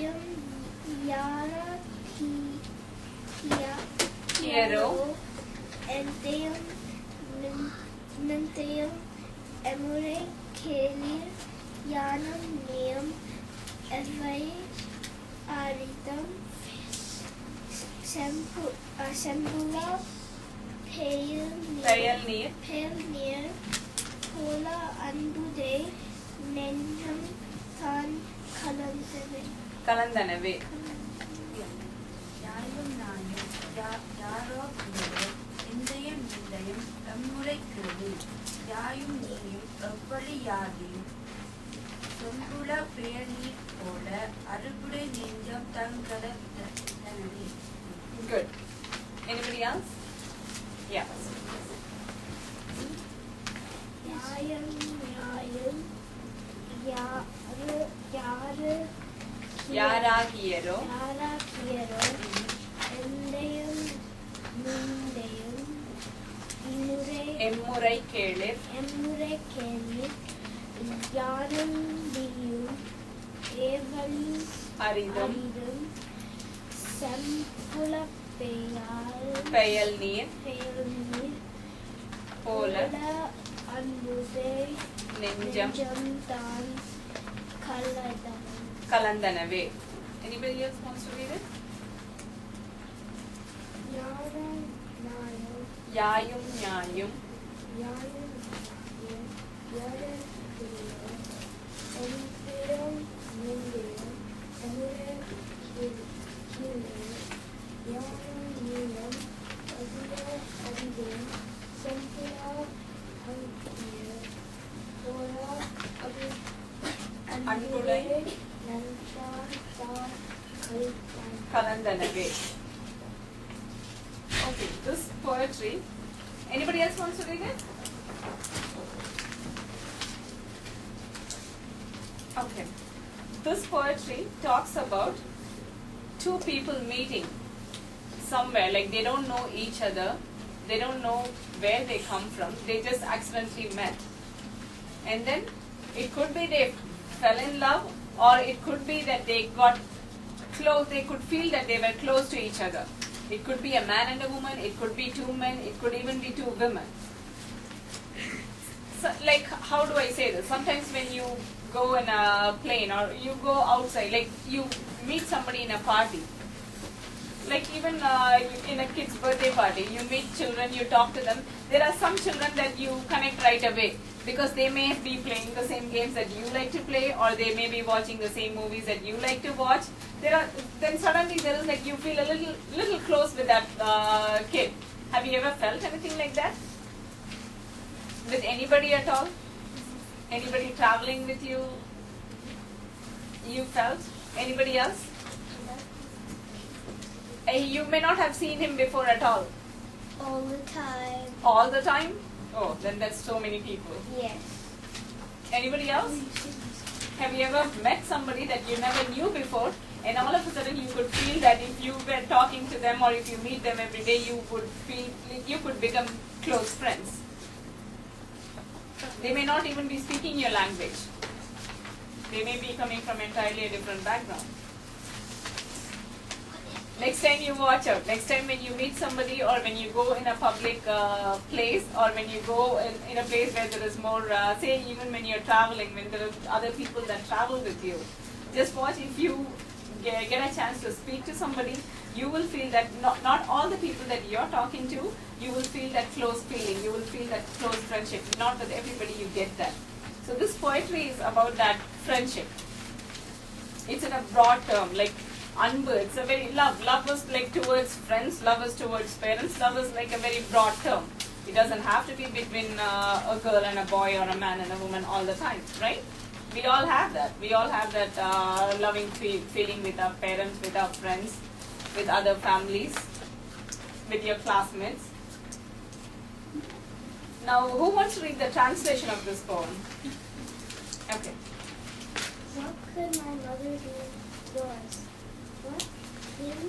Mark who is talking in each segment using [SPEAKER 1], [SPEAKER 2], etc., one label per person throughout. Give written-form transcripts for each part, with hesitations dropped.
[SPEAKER 1] am Yara
[SPEAKER 2] Tiero.
[SPEAKER 1] Endeum Nantayam Emure Kalir Yanam Neum Evai Aritam Sembula Pale near Pola Anbude Nenham Than
[SPEAKER 2] Kalandanave.
[SPEAKER 3] யாயும் நாயும் யாரோ பிறரோ இந்தயம் இந்தயம் எம்முறைக்கிறது யாயும் நீயும் எவ்வளி யாதையும் சொம்புல பேணீர் போல அறுபுடை நெஞ்சம் தங்கடவே.
[SPEAKER 2] Good. Anybody else? Yeah.
[SPEAKER 1] Yayam
[SPEAKER 2] Yara Kiero.
[SPEAKER 1] Endayam Mundayam
[SPEAKER 2] Emmurai Kelir.
[SPEAKER 1] Yanam Diyum Evali
[SPEAKER 2] Aridam.
[SPEAKER 1] Sempula
[SPEAKER 2] Payal Neer. Pola
[SPEAKER 1] Anbude
[SPEAKER 2] Nenjam
[SPEAKER 1] Tan
[SPEAKER 2] Kalandanave. Anybody else wants to read it? Yayum Nyayum. Kalandanave. Okay, this poetry. Anybody else wants to read it? Okay. This poetry talks about two people meeting somewhere, like they don't know each other, they don't know where they come from, they just accidentally met. And then it could be they fell in love, or it could be that they got close, they could feel that they were close to each other. It could be a man and a woman, it could be two men, it could even be two women. So, like, how do I say this? Sometimes when you go in a plane or you go outside, like you meet somebody in a party, like even in a kid's birthday party, you meet children, you talk to them. There are some children that you connect right away because they may be playing the same games that you like to play, or they may be watching the same movies that you like to watch. Then suddenly there is like you feel a little close with that kid. Have you ever felt anything like that? With anybody at all? Anybody traveling with you? You felt? Anybody else? You may not have seen him before at all.
[SPEAKER 1] All the time.
[SPEAKER 2] All the time? Oh, then there's so many people.
[SPEAKER 1] Yes.
[SPEAKER 2] Anybody else? Have you ever met somebody that you never knew before, and all of a sudden you could feel that if you were talking to them or if you meet them every day, you could become close friends? They may not even be speaking your language. They may be coming from entirely a different background. Next time you watch out. Next time when you meet somebody, or when you go in a public place, or when you go in a place where there is more, say even when you're traveling, when there are other people that travel with you, just watch. If you get a chance to speak to somebody, you will feel that not all the people that you're talking to, you will feel that close feeling, you will feel that close friendship. Not with everybody you get that. So this poetry is about that friendship. It's in a broad term, like Anbu, it's a very love. Love is like towards friends, love is towards parents, love is like a very broad term. It doesn't have to be between a girl and a boy or a man and a woman all the time, right? We all have that. We all have that loving feeling with our parents, with our friends, with other families, with your classmates. Now, who wants to read the translation of this poem? Okay.
[SPEAKER 1] What could my mother do was? What thing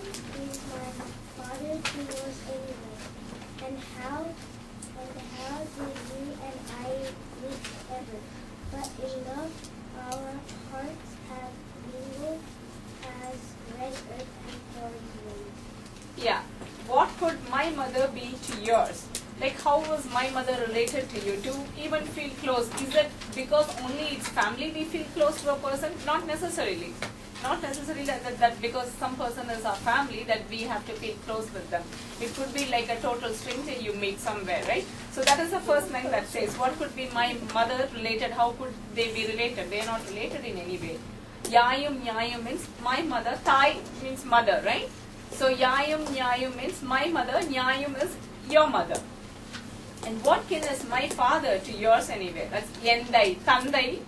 [SPEAKER 1] is my father do was anyway? And how did we and I meet ever? But in love our hearts have mingled as
[SPEAKER 2] my mother be to yours? Like, how was my mother related to you? To even feel close, is it because only it's family we feel close to a person? Not necessarily. Not necessarily that because some person is our family that we have to feel close with them. It could be like a total stranger you meet somewhere, right? So that is the first line that says, what could be my mother related? How could they be related? They are not related in any way. Yayum Nyayum means my mother. Thai means mother, right? So Yayum Nyayum means my mother. Nyayum is your mother. And what kin is my father to yours anyway? That's Yendai. Tandai.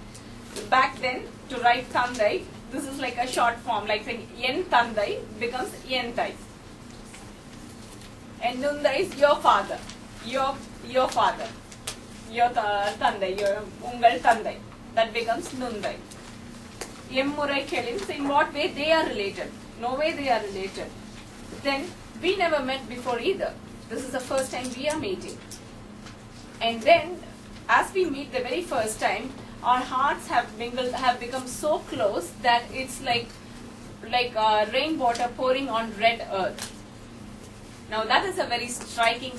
[SPEAKER 2] Back then, to write Tandai, this is like a short form. Like when Yen Tandai becomes Yentai. And Nundai is your father. Your father. Your Tandai. Your Ungal Tandai. That becomes Nundai. Yemmurai Kelim. So in what way they are related? No way they are related. Then we never met before either. This is the first time we are meeting. And then, as we meet the very first time, our hearts have mingled, have become so close that it's like rainwater pouring on red earth. Now that is a very striking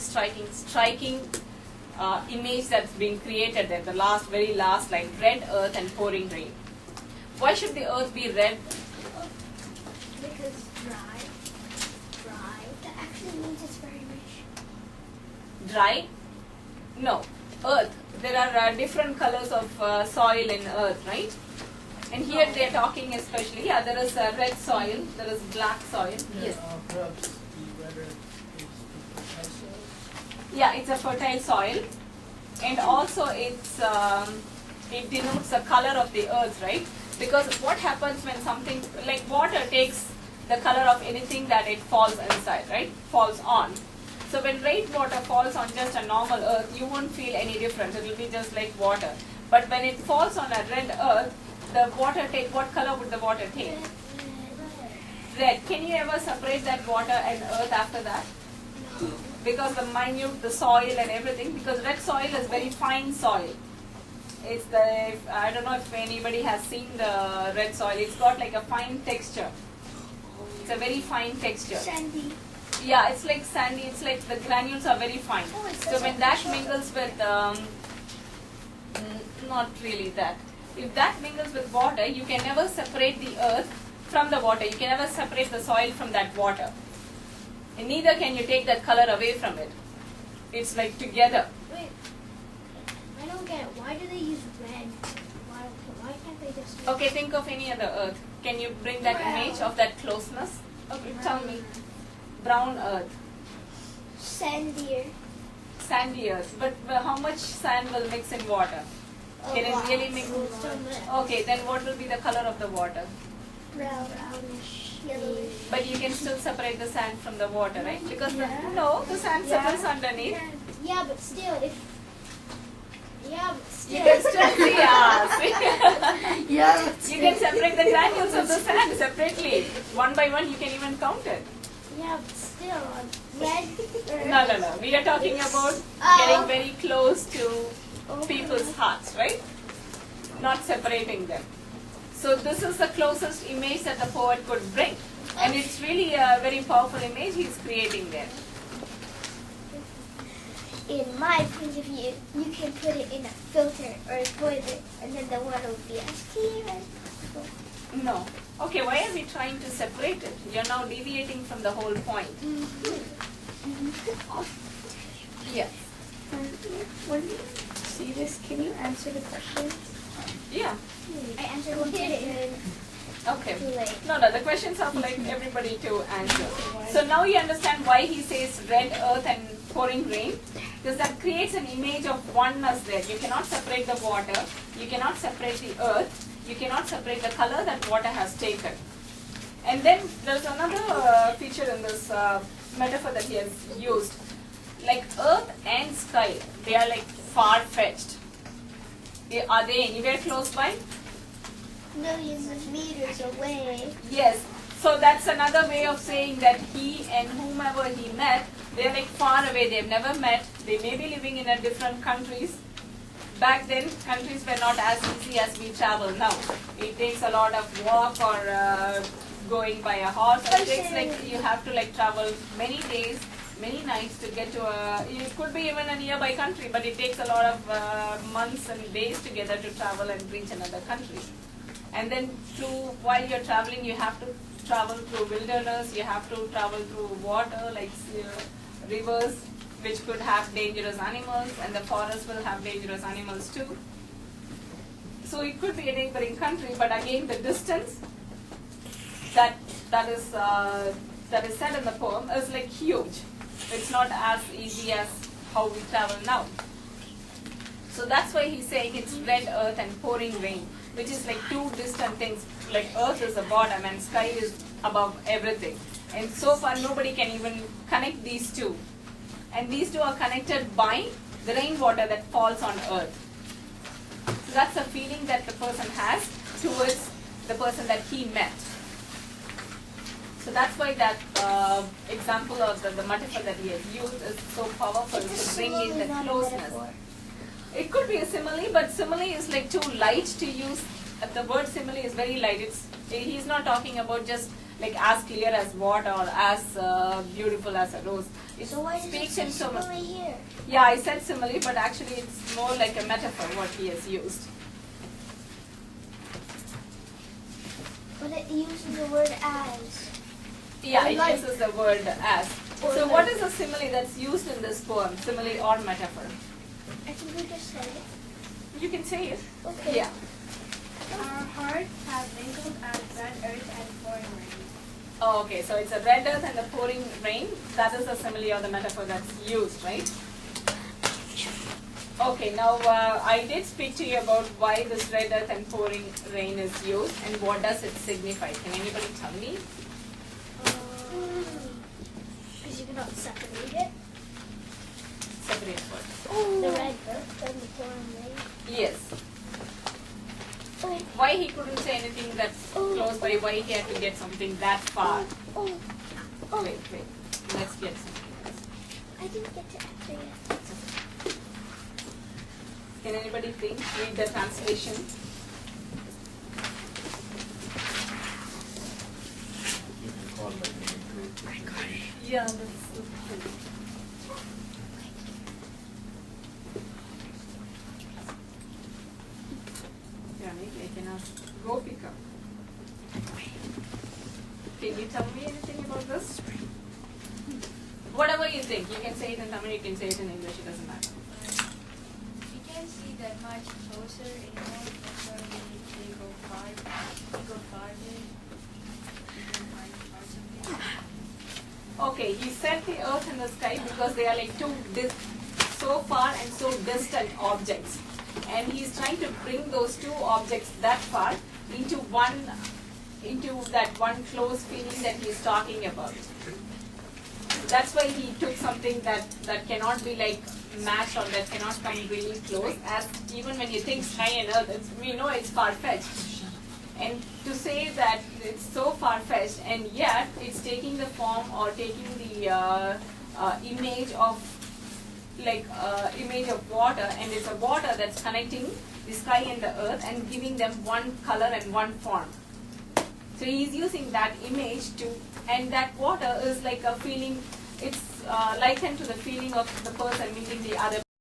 [SPEAKER 2] image that's been created there. The very last line, red earth and pouring rain. Why should the earth be red?
[SPEAKER 1] Because dry. That actually means it's very rich.
[SPEAKER 2] Dry? No. Earth. There are different colors of soil in earth, right? And here they are talking especially, there is red soil, there is black soil.
[SPEAKER 4] Yeah,
[SPEAKER 2] Yes.
[SPEAKER 4] perhaps the weather is the fertile soil.
[SPEAKER 2] Yeah, it's a fertile soil. And also it denotes the color of the earth, right? Because what happens when something, like water takes the color of anything that it falls inside, right? Falls on. So when rainwater falls on just a normal earth, you won't feel any difference. It will be just like water. But when it falls on a red earth, the water what color would the water take? Red. Can you ever separate that water and earth after that?
[SPEAKER 1] No.
[SPEAKER 2] Because the soil and everything, because red soil is very fine soil. It's I don't know if anybody has seen the red soil. It's got like a fine texture. It's a very fine texture.
[SPEAKER 1] Sandy.
[SPEAKER 2] Yeah, it's like sandy. It's like the granules are very fine.
[SPEAKER 1] Oh, it's
[SPEAKER 2] So
[SPEAKER 1] just
[SPEAKER 2] when
[SPEAKER 1] like
[SPEAKER 2] that
[SPEAKER 1] chocolate.
[SPEAKER 2] mingles with, not really that. If that mingles with water, you can never separate the earth from the water. You can never separate the soil from that water. And neither can you take that color away from it. It's like together.
[SPEAKER 1] Wait, I don't get it. Why do they use red? Why can't they just use
[SPEAKER 2] Okay, think of any other earth. Can you bring that
[SPEAKER 1] Brown.
[SPEAKER 2] image of that closeness? Okay, tell me. Brown earth.
[SPEAKER 1] sandier?
[SPEAKER 2] Sandy earth. But how much sand will mix in water? Can it really mix?
[SPEAKER 1] So much.
[SPEAKER 2] Okay, then what will be the color of the water?
[SPEAKER 1] Brownish, yellowish.
[SPEAKER 2] But you can still separate the sand from the water, right? Because
[SPEAKER 1] Yeah.
[SPEAKER 2] the sand
[SPEAKER 1] Yeah.
[SPEAKER 2] settles underneath.
[SPEAKER 1] Yeah, but still,
[SPEAKER 2] You
[SPEAKER 1] still.
[SPEAKER 2] can still see,
[SPEAKER 3] Yeah.
[SPEAKER 2] you can separate the granules of the sand separately. One by one, you can even count it.
[SPEAKER 1] Yeah, but still, red.
[SPEAKER 2] No. We are talking about getting very close to people's hearts, right? Not separating them. So this is the closest image that the poet could bring. And it's really a very powerful image he's creating there.
[SPEAKER 1] In my point of view, you can put it in a filter or a toilet, and then the water will be as clear as possible.
[SPEAKER 2] No. Okay, why are we trying to separate it? You're now deviating from the whole point. Yes.
[SPEAKER 5] When you see this, can you answer the question?
[SPEAKER 2] Yeah.
[SPEAKER 1] I answered one question.
[SPEAKER 2] Okay.
[SPEAKER 1] Too late.
[SPEAKER 2] No, the questions are for like everybody to answer. So now you understand why he says red earth and pouring rain. Because that creates an image of oneness there. You cannot separate the water. You cannot separate the earth. You cannot separate the color that water has taken. And then there's another feature in this metaphor that he has used. Like earth and sky, they are like far-fetched. Are they anywhere close by?
[SPEAKER 1] Millions of meters away.
[SPEAKER 2] Yes. So that's another way of saying that he and whomever he met, they're like far away. They've never met. They may be living in a different countries. Back then, countries were not as easy as we travel now. It takes a lot of walk or going by a horse. It takes like you have to like travel many days. many nights to get to it could be even a nearby country, but it takes a lot of months and days together to travel and reach another country. And then while you're traveling, you have to travel through wilderness, you have to travel through water, like rivers, which could have dangerous animals, and the forest will have dangerous animals too. So it could be a neighboring country, but again the distance that is said in the poem is like huge. It's not as easy as how we travel now. So that's why he's saying it's red earth and pouring rain, which is like two distant things. Like earth is the bottom and sky is above everything. And so far nobody can even connect these two. And these two are connected by the rainwater that falls on earth. So that's a feeling that the person has towards the person that he met. So that's why that example of the metaphor that he has used is so powerful to bring in the closeness. It could be a simile, but simile is like too light to use. The word simile is very light. He's not talking about just like as clear as water or as beautiful as a rose.
[SPEAKER 1] So why does it say simile here?
[SPEAKER 2] Yeah, I said simile, but actually it's more like a metaphor what he has used.
[SPEAKER 1] But it uses the word as.
[SPEAKER 2] Yeah, it
[SPEAKER 1] like.
[SPEAKER 2] uses the word as.
[SPEAKER 1] Or
[SPEAKER 2] So
[SPEAKER 1] like.
[SPEAKER 2] what is a simile that's used in this poem? Simile or metaphor?
[SPEAKER 1] I think we just said it.
[SPEAKER 2] You can say it.
[SPEAKER 1] Okay.
[SPEAKER 2] Yeah.
[SPEAKER 1] Our hearts have mingled as red earth and pouring rain.
[SPEAKER 2] Oh, okay, so it's a red earth and the pouring rain. That is the simile or the metaphor that's used, right? Okay, now I did speak to you about why this red earth and pouring rain is used and what does it signify. Can anybody tell me?
[SPEAKER 1] Because you cannot separate it.
[SPEAKER 2] Separate what?
[SPEAKER 1] The red earth and the pouring rain.
[SPEAKER 2] Yes. Why he couldn't say anything that's close by, why he had to get something that far. Wait, let's get something else.
[SPEAKER 1] I didn't get to answer yet.
[SPEAKER 2] Can anybody think? Read the translation. Yeah, that's true. Yeah, maybe I can ask Gopika. Can you tell me anything about this? Whatever you think. You can say it in Tamil, you can say it in English, it doesn't matter.
[SPEAKER 3] You can't see that much closer anymore. That's why they go farther. You can find parts of it.
[SPEAKER 2] Okay, he said the earth and the sky because they are like two so far and so distant objects. And he's trying to bring those two objects that far into that one close feeling that he's talking about. That's why he took something that cannot be like matched or that cannot come really close. As even when you think sky and earth, we know it's far-fetched. And to say that it's so far-fetched and yet it's taking the form or taking the image of water, and it's a water that's connecting the sky and the earth and giving them one color and one form. So he's using that image and that water is like a feeling, it's likened to the feeling of the person meeting the other